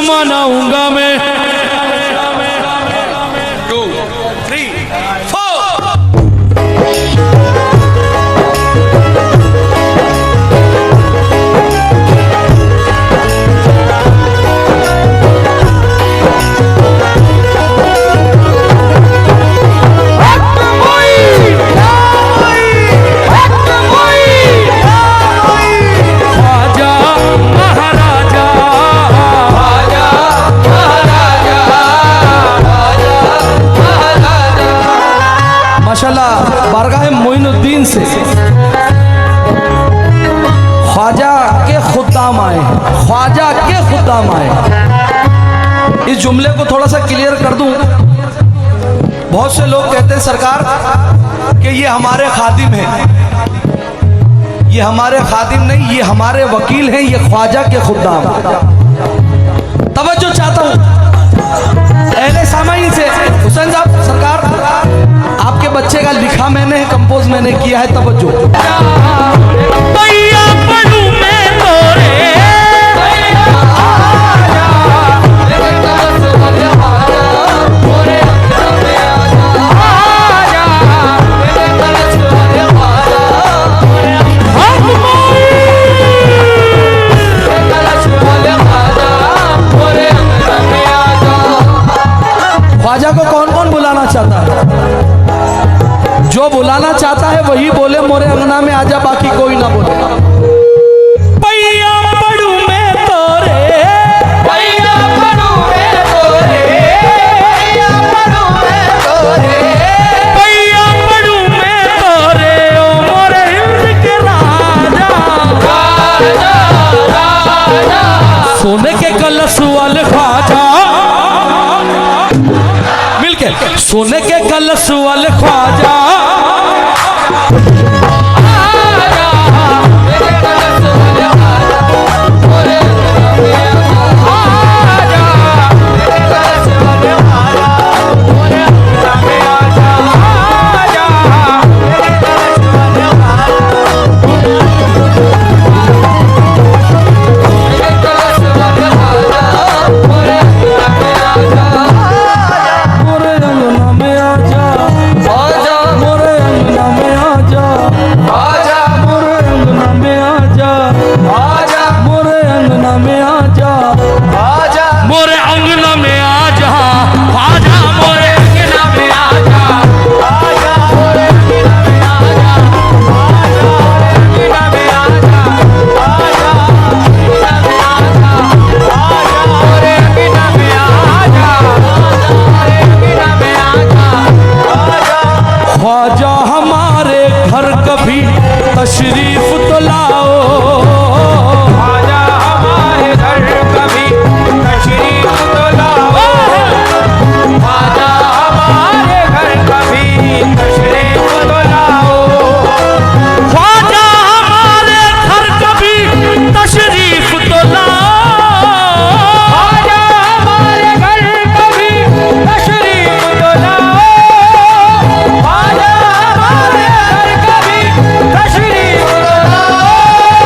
मनाऊंगा मैं। 2 3 4 माशाल्लाह बारगाह मोइनुद्दीन से ख्वाजा के खुद्दाम आए, ख्वाजा के खुद्दाम आए। इस जुमले को थोड़ा सा क्लियर कर दूं। बहुत से लोग कहते हैं सरकार कि ये हमारे खादिम हैं। ये हमारे खादिम नहीं, ये हमारे वकील हैं, ये ख्वाजा के खुद्दाम। तवज्जो चाहता हूं अहले सामाईन से। हुसैन साहब सरकार आपके बच्चे का लिखा मैंने, कंपोज मैंने किया है, तवज्जो। भैया पढ़ू मैं तोरे ख्वाजा को कौन कौन बुलाना चाहता है? जो बुलाना चाहता है वही बोले मोरे अंगना में आजा, बाकी कोई ना बोले। भैया पढ़ू मैं तोरे, भैया पढ़ू मैं तोरे, भैया पढ़ू मैं तोरे, भैया पढ़ू मैं तोरे, ओ मोरे हिंद के राजा, राजा राजा, सोने के कलश वाले ख्वाजा, मिलके सोने के कलश वाले ख्वाजा, ख्वाजा हमारे घर कभी तशरीफ तो लाओ, ख्वाजा हमारे घर कभी तशरीफ तो लाओ, ख्वाजा हमारे घर कभी तशरीफ तो लाओ, ख्वाजा हमारे घर कभी तशरीफ तो लाओ, ख्वाजा हमारे घर कभी तशरीफ तो लाओ, ख्वाजा हमारे घर कभी तशरीफ तो लाओ।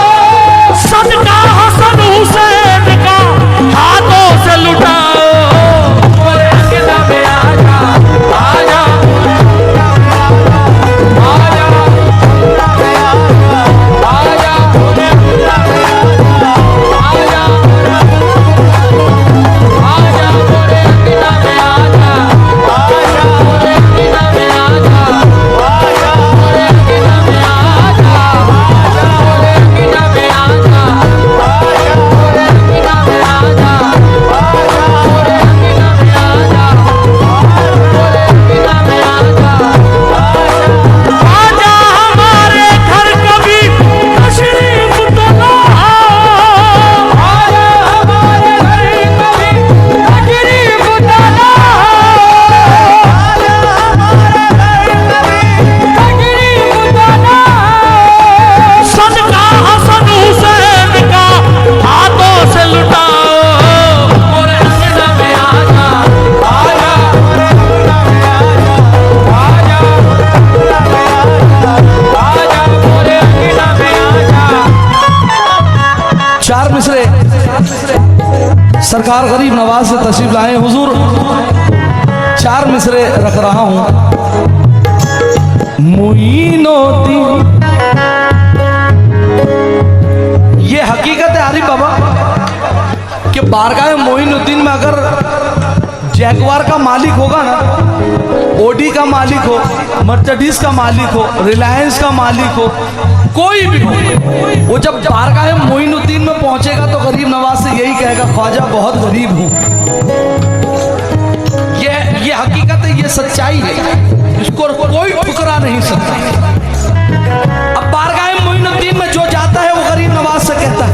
सरकार गरीब नवाज से तशरीफ लाए। हुजूर 4 मिसरे रख रहा हूं। मोइनुद्दीन, ये हकीकत है आरिफ बाबा कि बारगाह मोइनुद्दीन में अगर जैगवार का मालिक होगा ना, ओडी का मालिक हो, मर्सिडीज का मालिक हो, रिलायंस का मालिक हो, कोई भी हो, वो जब बारगाह मोइनुद्दीन में पहुंचेगा तो गरीब नवाज से यही कहेगा, ख्वाजा बहुत गरीब हूं। ये हकीकत है, ये सच्चाई है, इसको कोई ठुकरा नहीं सकता। अब बारगाह मोइनुद्दीन में जो जाता है वो गरीब नवाज से कहता है,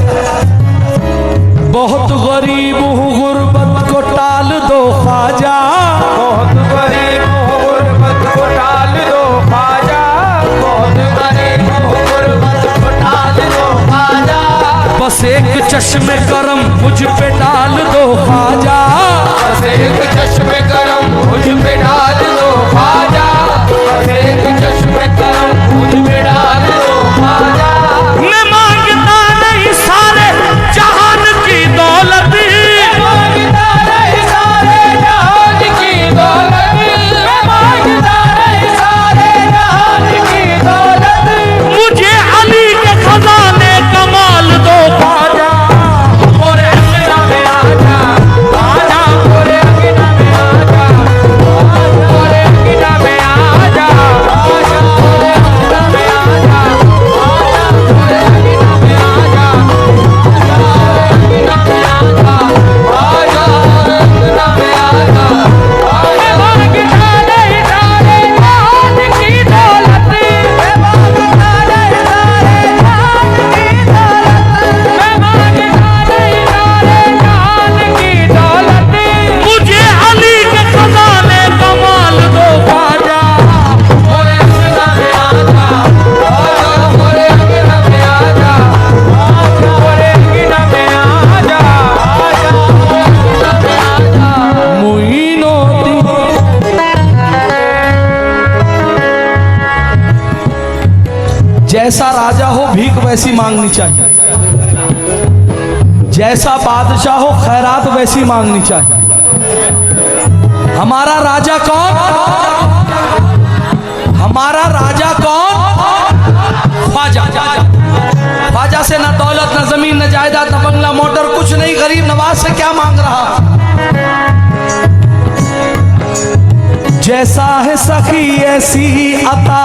बहुत गरीब हूँ गुर्बत को टाल दो ख्वाजा, बहुत गरीब हूँ गुर्बत को टाल दो ख्वाजा, बहुत गरीब हूँ गुर्बत को टाल दो ख्वाजा, बस एक चश्मे करम मुझ पे डाल दो ख्वाजा, बस एक चश्मे करम मुझ पे डाल दो ख्वाजा, बस एक चश्मे करम मुझ पे डाल दो ख्वाजा। मैं मांगता नहीं सारे जहान की दौलत, मांगता नहीं सारे जहान की दौलत, मैं मांगता नहीं सारे जहान की दौलत, मुझे अली के खजाने कमाल दो ख्वाजा, और अंगना में आजा, आजा और अंगना में आजा, और अंगना में आजा, आजा और अंगना में आजा, आजा और अंगना में आजा, आजा और अंगना में आजा, आजा और अंगना में आजा। मैं मांगता नहीं सारे जहान की दौलत, मैं मांगता नहीं सारे जहान की दौलत, मैं मांगता नहीं सारे जहान की दौलत, मुझे अली के खजाने कमाल दो ख्वाजा, और अंगना में आजा, आजा और अंगना में आजा, आजा और अंगना में आजा, आजा और अंगना में आजा। मोइनुद्दीन। जैसा राजा हो भीख वैसी मांगनी चाहिए, जैसा बादशाह हो खैरात वैसी मांगनी चाहिए। हमारा राजा कौन? हमारा राजा कौन? ख्वाजा। ख्वाजा से ना दौलत, ना जमीन, ना जायदाद, ना बंगला, मोटर, कुछ नहीं। गरीब नवाज से क्या मांग रहा? जैसा है सखी ऐसी अता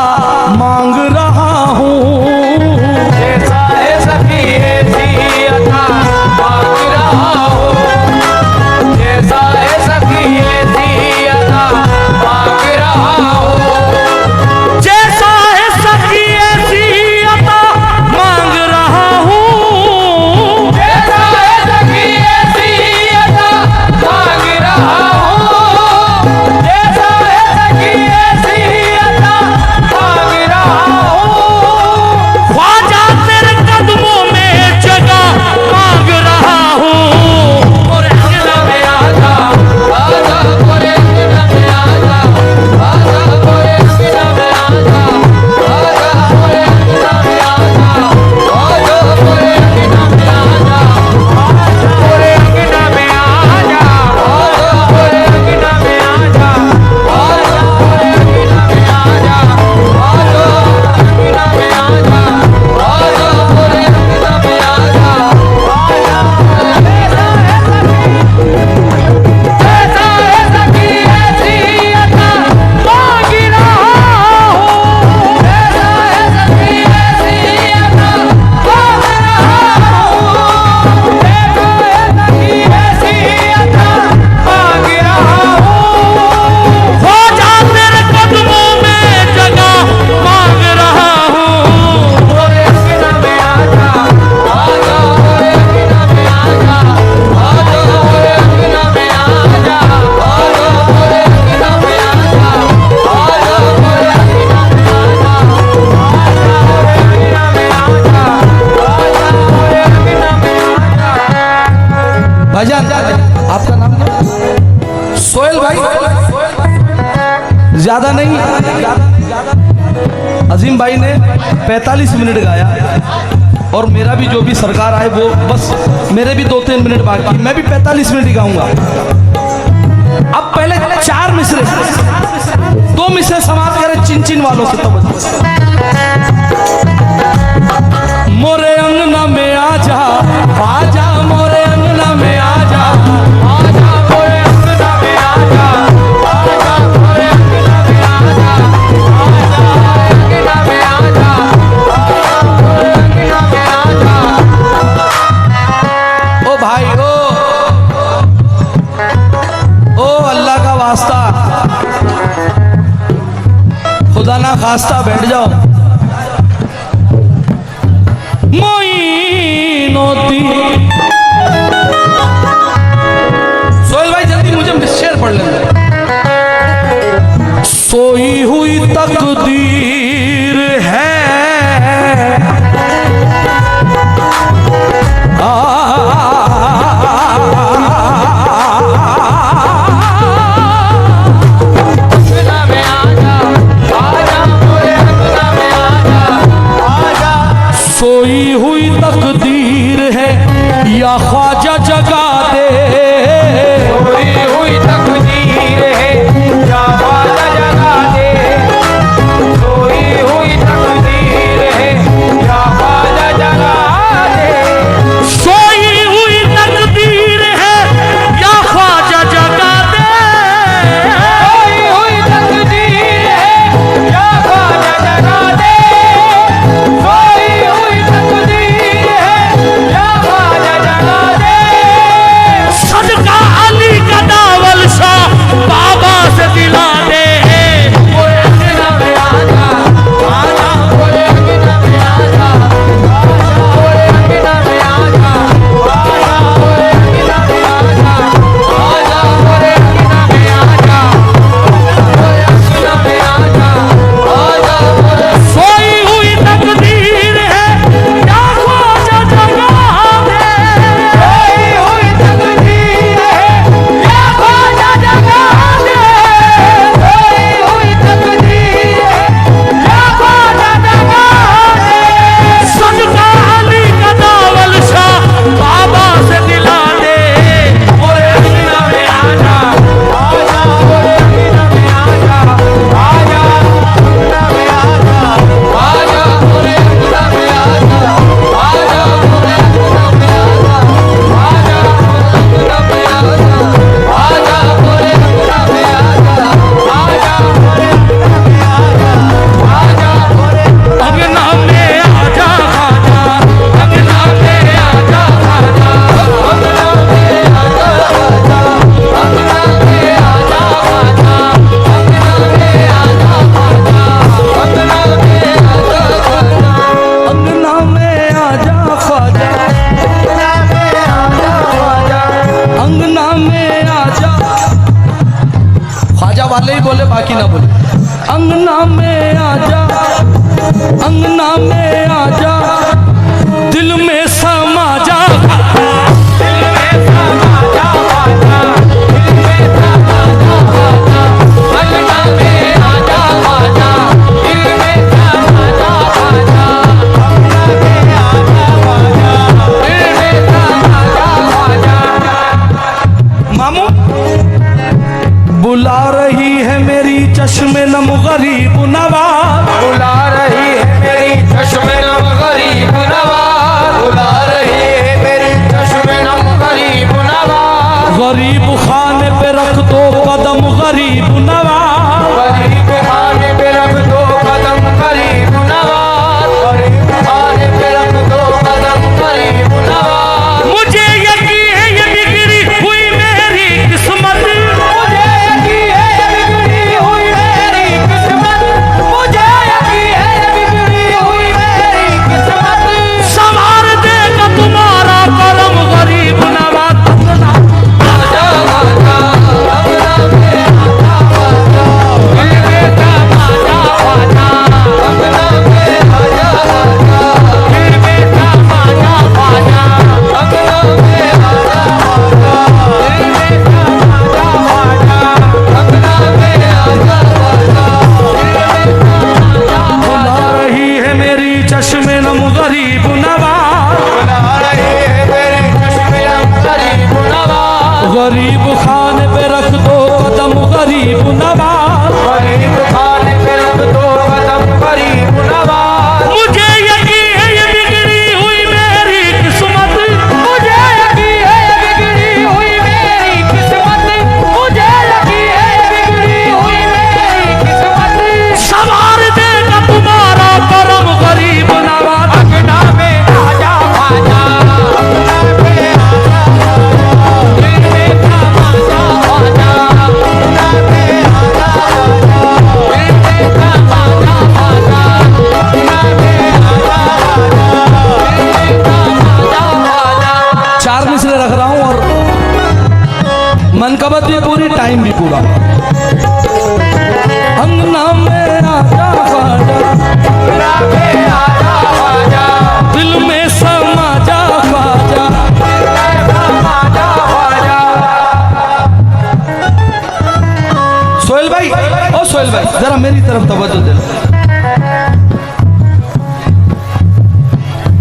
मांग रहा हूँ, जैसा है सखी ऐसी अता मांग रहा हूँ, जैसा है सखी ऐसी अता मांग रहा हूँ, जैसा है सखी ऐसी अता मांग रहा हूँ, जैसा है सखी ऐसी अता मांग रहा हूँ, जैसा है सखी ऐसी अता मांग रहा हूँ। ख्वाजा तेरे कदमों में जगह मांग रहा हूँ, और अंगना में आजा, आजा और अंगना में आजा, आजा और अंगना में आजा, आजा और अंगना में आजा, आजा और अंगना में आजा, आजा और अंगना में आजा, आजा और अंगना में आजा, आजा और अंगना में आजा, आजा अंगना में आजा, आजा और अंगना में आजा, आजा। जैसा है सखी ऐसी अता मांग रहा हूँ, जैसा है सखी ऐसी अता मांग रहा हूँ, जैसा है सखी ऐसी अता मांग रहा हूँ। ख्वाजा तेरे कदमों में जगह मांग रहा हूँ, और अंगना में आजा, आजा और अंगना में आजा, आजा और अंगना में आजा, आजा और अंगना में आजा, आजा और अंगना में आजा, आजा और अंगना में आजा, आजा और अंगना में आजा। भाईजान आपका नाम क्या? सोहेल भाई। ज्यादा नहीं, अजीम भाई ने 45 मिनट गाया, और मेरा भी जो भी सरकार आए वो बस, मेरे भी 2-3 मिनट बाकी, मैं भी 45 मिनट ही गाऊंगा। अब पहले 4 मिसरे, 2 मिसरे समाप्त करें चिन चिन वालों से। तो मोरे अंगना में आजा, आजा मोरे अंगना में आजा, आजा मोरे अंगना में आजा, आजा मोरे अंगना में आजा, आजा अंगना में आजा, आजा मोरे अंगना में आजा। ओ भाई ओ अल्लाह का वास्ता, खुदा ना खास्ता बैठ जाओ। सोहेल भाई जल्दी मुझे शेर पढ़ लेना। सोई हुई तकदीर है सोई हुई तकदीर है या ख्वाजा जगा दे, सोई हुई तकदीर है या ख्वाजा जगा दे, सोई हुई तकदीर है या ख्वाजा जगा दे, सोई हुई तकदीर है या ख्वाजा जगा दे, सोई हुई तकदीर है या ख्वाजा जगा दे, सोई हुई तकदीर है या ख्वाजा जगा दे। सदका अली का दावल शाह बाबा से दिला दे। मोरे अंगना में आजा, आजा मोरे अंगना में आजा, आजा मोरे अंगना में आजा, आजा मोरे अंगना में आजा, आजा मोरे अंगना में आजा, मोरे अंगना में आजा, आजा मोरे। सोई हुई तकदीर है या ख्वाजा जगा दे, सोई हुई तकदीर है या ख्वाजा जगा दे, सोई हुई तकदीर है या ख्वाजा जगा दे। सदका अली का दावल शाह बाबा से दिला दे। मोरे अंगना में आजा, आजा मोरे अंगना में आजा, आजा अंगना में आजा, आजा मोरे अंगना में आजा, आजा मोरे अंगना में आजा, आजा मोरे अंगना में आजा, आजा मोरे अंगना में आजा, आजा मोरे अंगना में आजा, आजा मोरे अंगना में आजा ख्वाजा, अंगना में आजा खाजा, अंगना में आजा खाजा, अंगना में आजा खाजा, अंगना में आजा खाजा, अंगना में आजा खाजा, अंगना में आजा ख्वाजा, अंगना में आजा खाजा। अंगना में आजा। ख्वाजा वाले ही बोले, बाकी ना बोले। अंगना में आजा, अंगना में आजा, दिल में समा जा। दिल में समा जा खाजा, दिल में समा जा खाजा, अंगना में आजा खाजा, दिल में समा जा खाजा, अंगना में आजा खाजा, दिल में समा जा खाजा। मामू बुला रही है मेरी चश्मे नम गरीब नवाज, बुला रही है मेरी चश्मे नम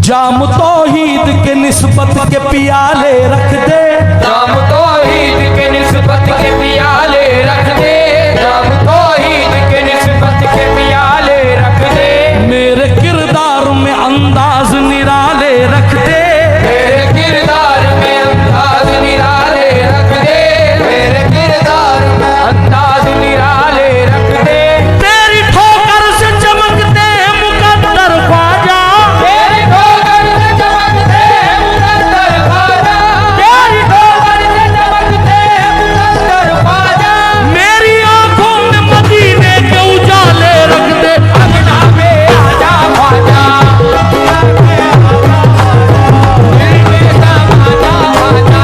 जाम तौहीद के निस्बत के पियाले रख दे, जाम तौहीद के निस्बत के पियाले रख दे, जाम तौहीद के निस्बत के पियाले रख दे, मेरे किरदार में अंदाज निराले रख दे, मेरे किरदार में अंदाज निराले रख दे, मेरे किरदार में अंदाज निराले रख दे, तेरी ठोकर से चमकते मुकद्दर ख्वाजा, तेरी ठोकर से चमकते मुकद्दर ख्वाजा, तेरी ठोकर से चमकते मुकद्दर ख्वाजा, मेरी आंखों में मदीने के उजाले रख दे, अंगना में आजा ख्वाजा, दिल में समाजा ख्वाजा,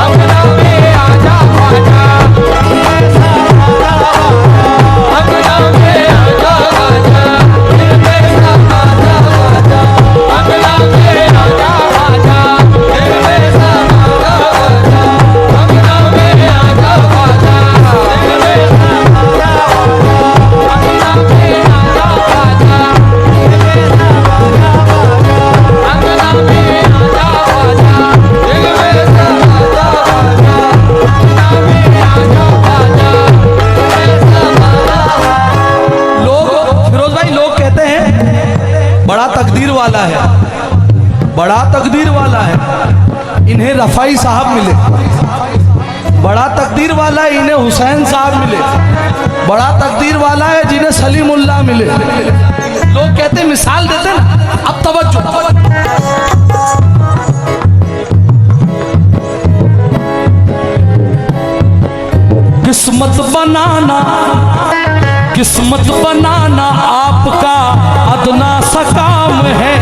अंगना में आजा ख्वाजा, अंगना में आजा ख्वाजा, दिल में समाजा ख्वाजा, अंगना में आजा ख्वाजा, दिल में समाजा ख्वाजा, अंगना में आजा ख्वाजा, दिल में समाजा ख्वाजा, अंगना में आजा ख्वाजा, दिल में समाजा ख्वाजा, अंगना में आजा ख्वाजा, दिल में समाजा ख्वाजा, अंगना में आजा ख्वाजा, दिल में समाजा। लोग फिरोज भाई लोग कहते हैं बड़ा तकदीर वाला है, बड़ा तकदीर वाला है, इन्हें रफ़ाई साहब मिले, बड़ा तकदीर वाला है इन्हें हुसैन साहब मिले, बड़ा तकदीर वाला है जिन्हें सलीमुल्लाह मिले। लोग कहते मिसाल देते हैं। अब तवज्जो, किस्मत बनाना, किस्मत बनाना आपका अदना सा काम है,